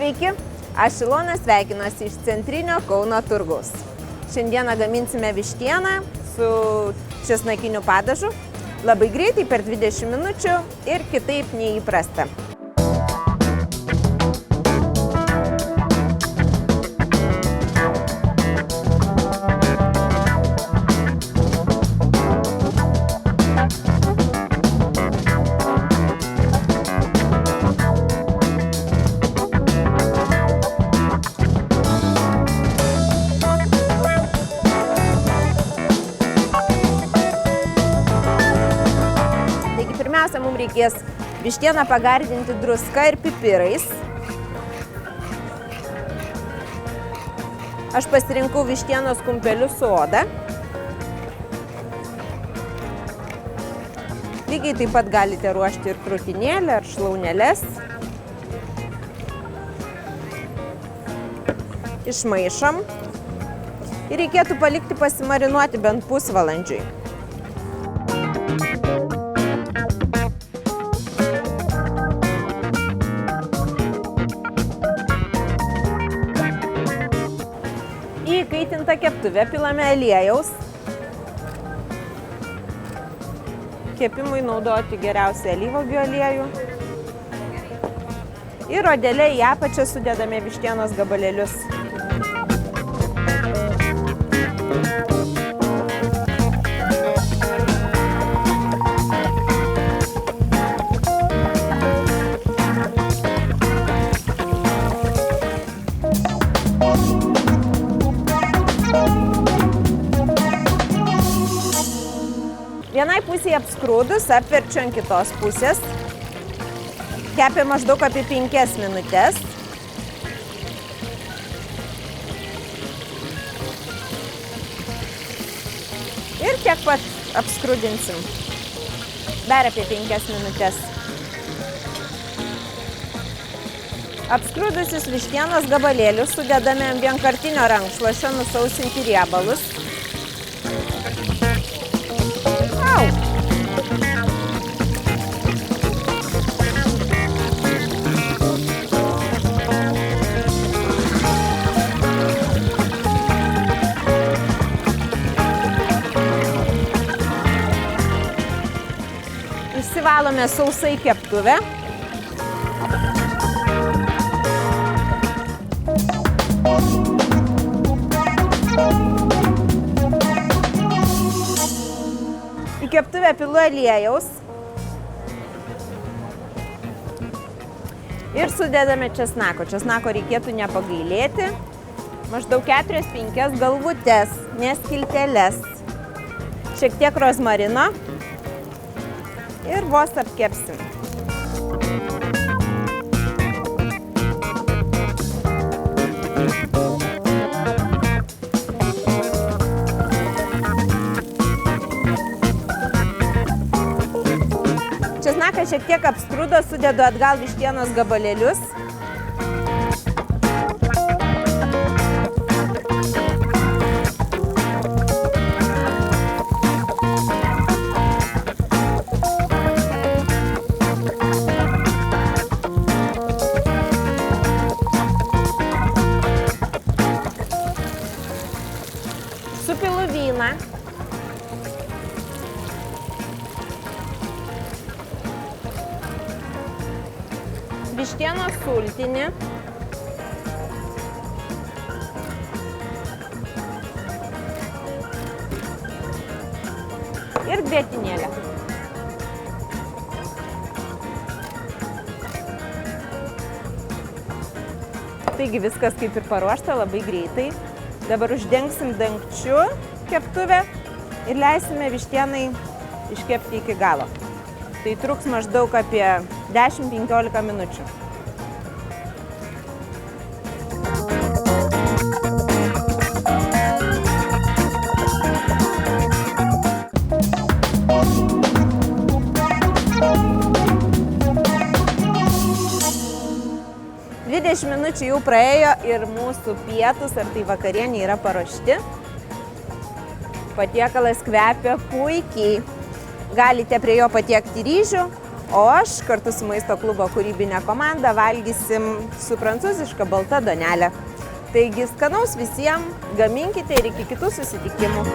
Sveiki, aš Ilona sveikinuosi iš centrinio Kauno turgaus. Šiandieną gaminsime vištieną su česnakiniu padažu. Labai greitai, per 20 minučių ir kitaip nei įprasta. Pirmiausia, mums reikės vištieną pagardinti druska ir pipirais. Aš pasirinkau vištienos kumpelius su oda. Lygiai taip pat galite ruošti ir krūtinėlę, ar šlaunėles. Išmaišom. Ir reikėtų palikti pasimarinuoti bent pusvalandžiui. Į įkaitintą keptuvę pilame aliejaus. Kepimui naudoti geriausiai alyvuogių aliejų. Ir odele į apačią sudedame vištienos gabalėlius. Vienai pusėje apskrūdus, apverčiu ant kitos pusės. Kepė maždaug apie 5 minutės. Ir tiek pat apskrūdinsim. Dar apie 5 minutės. Apskrūdusius vištienos gabalėlius sudedame ant vienkartinio rankšluosčio nusausinti riebalus. Išsivalome sausai keptuvę. Į keptuvę pilu aliejaus. Ir sudedame česnako. Česnako reikėtų nepagailėti. Maždaug 4-5 galvutes, ne skilteles. Šiek tiek rozmarino. Ir vos apkepsim. Česnakas šiek tiek apskrudo, sudedu atgal vištienos gabalėlius. Supilu vyną. Vištienos sultinį. Ir grietinėlę. Taigi viskas kaip ir paruošta labai greitai. Dabar uždengsim dangčiu keptuvę ir leisime vištienai iškepti iki galo. Tai truks maždaug apie 10-15 minučių. Dvidešimt minučių jau praėjo ir mūsų pietus ar tai vakarienė yra paruošti. Patiekalas kvepia puikiai. Galite prie jo patiekti ryžių O aš kartu su Maisto klubo kūrybinė komanda valgysim su prancūziška balta duonelė. Taigi skanaus visiems, gaminkite ir iki kitų susitikimų.